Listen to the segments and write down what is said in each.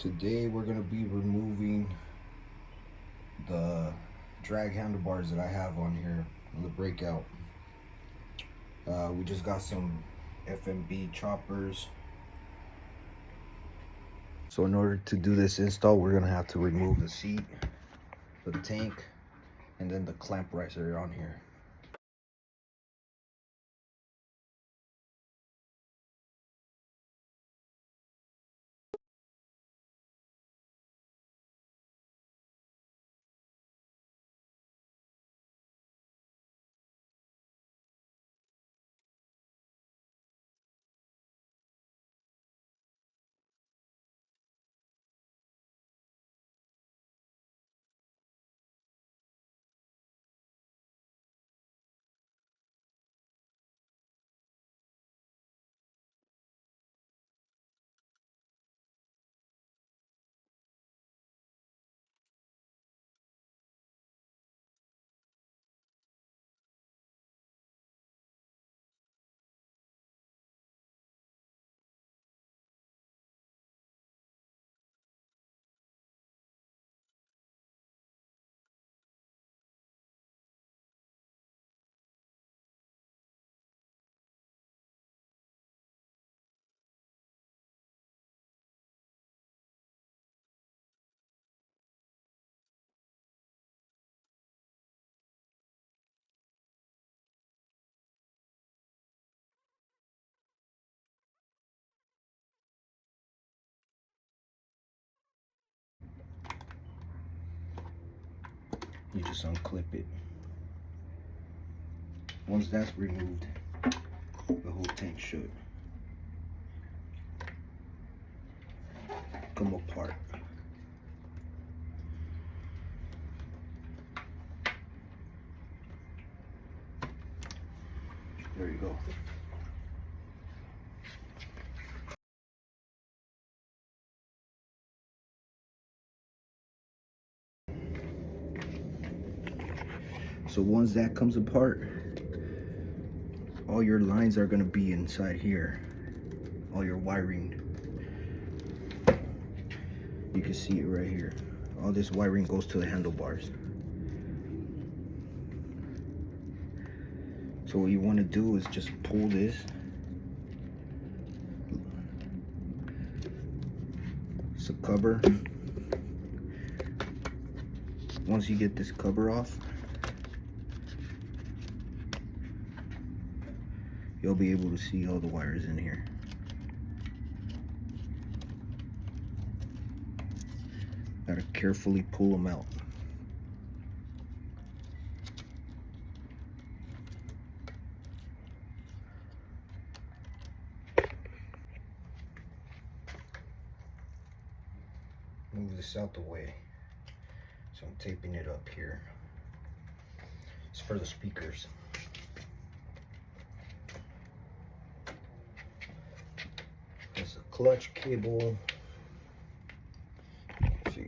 Today we're going to be removing the drag handlebars that I have on here, the Breakout. We just got some FMB Choppers. So in order to do this install, we're going to have to remove the seat, the tank, and then the clamp riser on here. You just unclip it. Once that's removed, the whole tank should come apart. There you go. So once that comes apart, all your lines are gonna be inside here. All your wiring. You can see it right here. All this wiring goes to the handlebars. So what you want to do is just pull this. It's a cover. Once you get this cover off, you'll be able to see all the wires in here. Gotta carefully pull them out. Move this out the way. So I'm taping it up here. It's for the speakers. There's a clutch cable. Let's see.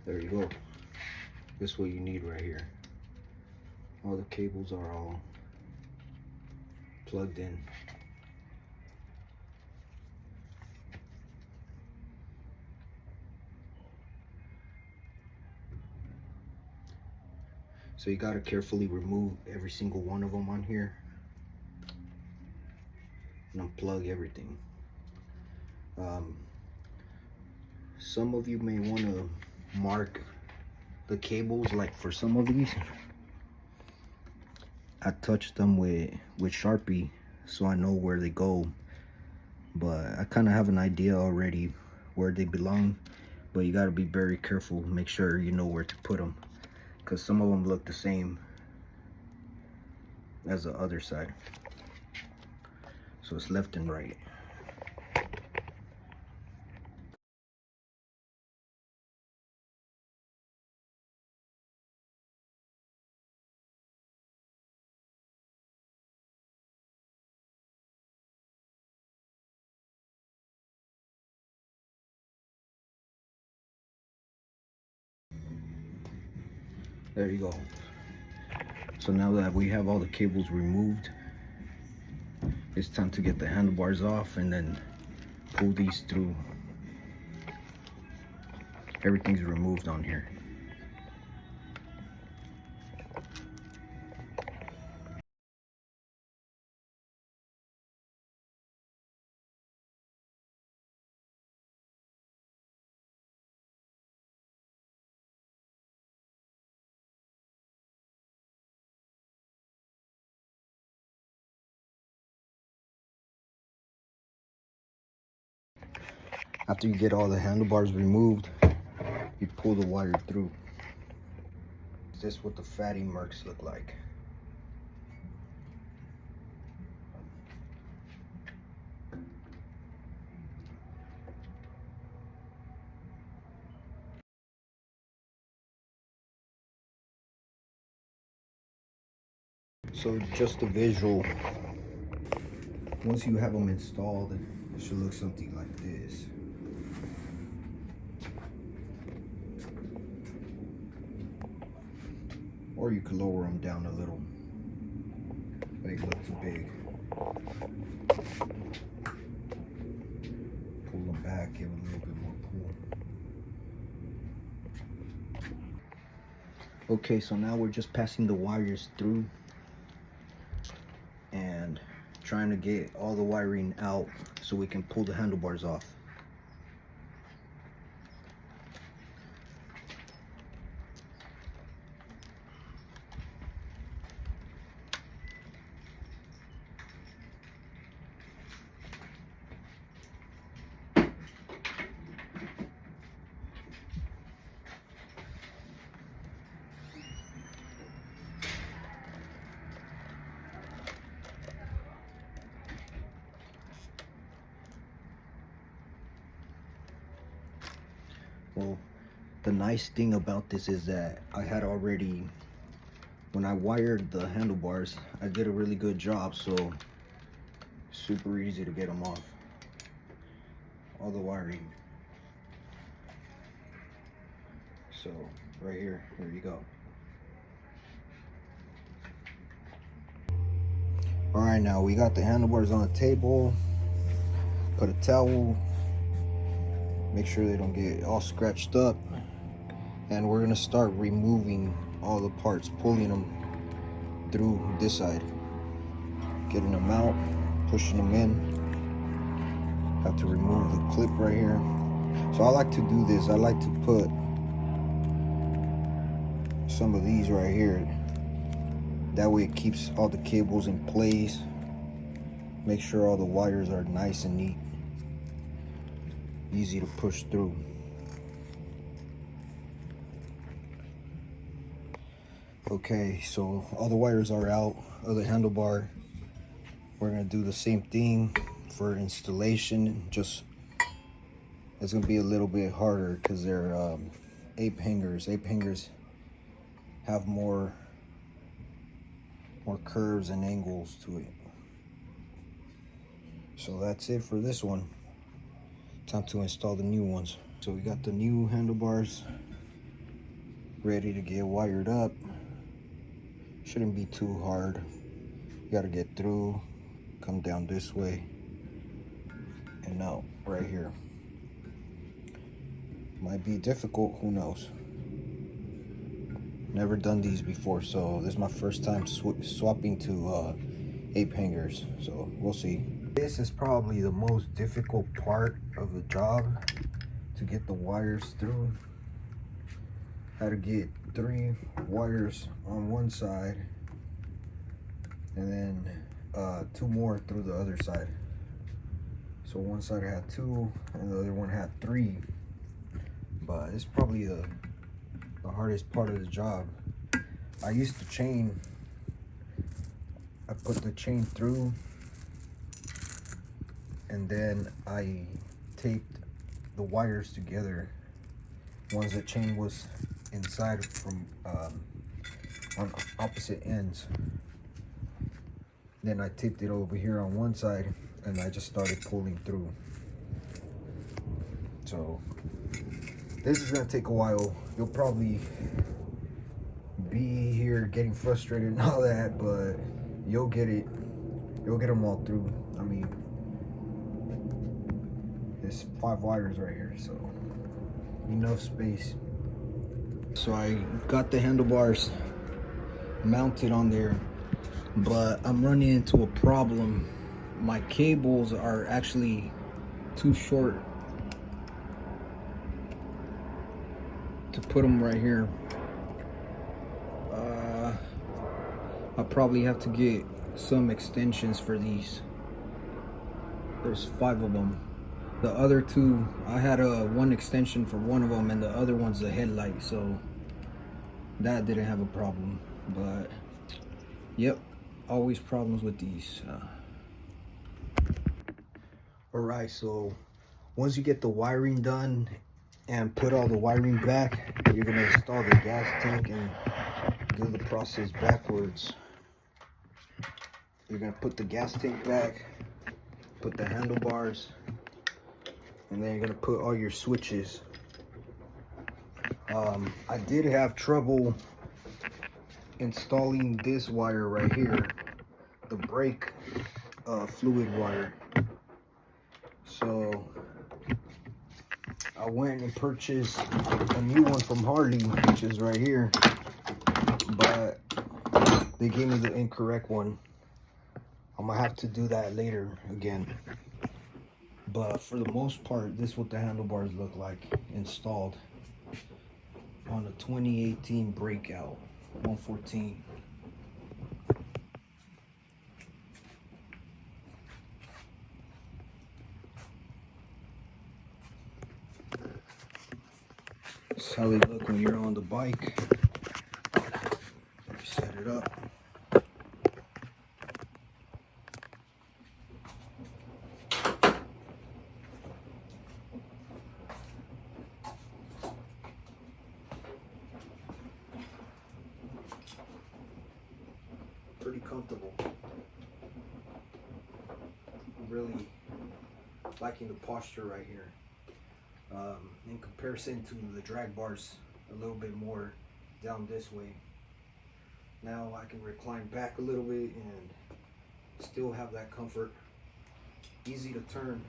There you go. This is what you need right here. All the cables are all plugged in. So you gotta carefully remove every single one of them on here and unplug everything. Some of you may want to mark the cables, like for some of these I touched them with Sharpie so I know where they go, but I kind of have an idea already where they belong. But you got to be very careful, make sure you know where to put them, because some of them look the same as the other side. So it's left and right. There you go. So now that we have all the cables removed, it's time to get the handlebars off and then pull these through. Everything's removed on here. After you get all the handlebars removed, you pull the wire through. This is what the Phatty Mercs look like. So just a visual, once you have them installed, it should look something like this. Or you could lower them down a little. They look too big. Pull them back, give it a little bit more pull. Okay, so now we're just passing the wires through and trying to get all the wiring out so we can pull the handlebars off. Well, the nice thing about this is that I had already, when I wired the handlebars, I did a really good job, so super easy to get them off. All the wiring. So right here, there you go. All right, now we got the handlebars on the table. Put a towel, make sure they don't get all scratched up, and we're gonna start removing all the parts, pulling them through this side, getting them out, pushing them in. Have to remove the clip right here. So I like to do this, I like to put some of these right here, that way it keeps all the cables in place, make sure all the wires are nice and neat, easy to push through. Okay, so all the wires are out of the handlebar. We're gonna do the same thing for installation, just it's gonna be a little bit harder because they're ape hangers. Ape hangers have more curves and angles to it. So that's it for this one. Time to install the new ones. So we got the new handlebars ready to get wired up. Shouldn't be too hard. You gotta get through, come down this way, and out right here. Might be difficult, who knows. Never done these before, so this is my first time swapping to ape hangers, so we'll see. This is probably the most difficult part of the job, to get the wires through. Had to get 3 wires on one side and then 2 more through the other side. So one side had 2 and the other one had 3. But it's probably the hardest part of the job. I used to chain. I put the chain through and then I taped the wires together. Once the chain was inside from on opposite ends, then I taped it over here on one side and I just started pulling through. So this is gonna take a while. You'll probably be here getting frustrated and all that, but you'll get it. You'll get them all through. I mean, there's 5 wires right here, so enough space. So I got the handlebars mounted on there, but I'm running into a problem. My cables are actually too short to put them right here. I'll probably have to get some extensions for these. There's 5 of them. The other 2, I had one extension for one of them, and the other one's the headlight, so that didn't have a problem. But yep, always problems with these. Alright, so once you get the wiring done and put all the wiring back, you're gonna install the gas tank and do the process backwards. You're gonna put the gas tank back, put the handlebars, and then you're gonna put all your switches. I did have trouble installing this wire right here, the brake fluid wire. So I went and purchased a new one from Harley, which is right here, but they gave me the incorrect one. I'm gonna have to do that later again. But for the most part, this is what the handlebars look like installed on the 2018 Breakout 114. That's how they look when you're on the bike. You set it up. Pretty comfortable. I'm really liking the posture right here. In comparison to the drag bars, a little bit more down this way. Now I can recline back a little bit and still have that comfort. Easy to turn.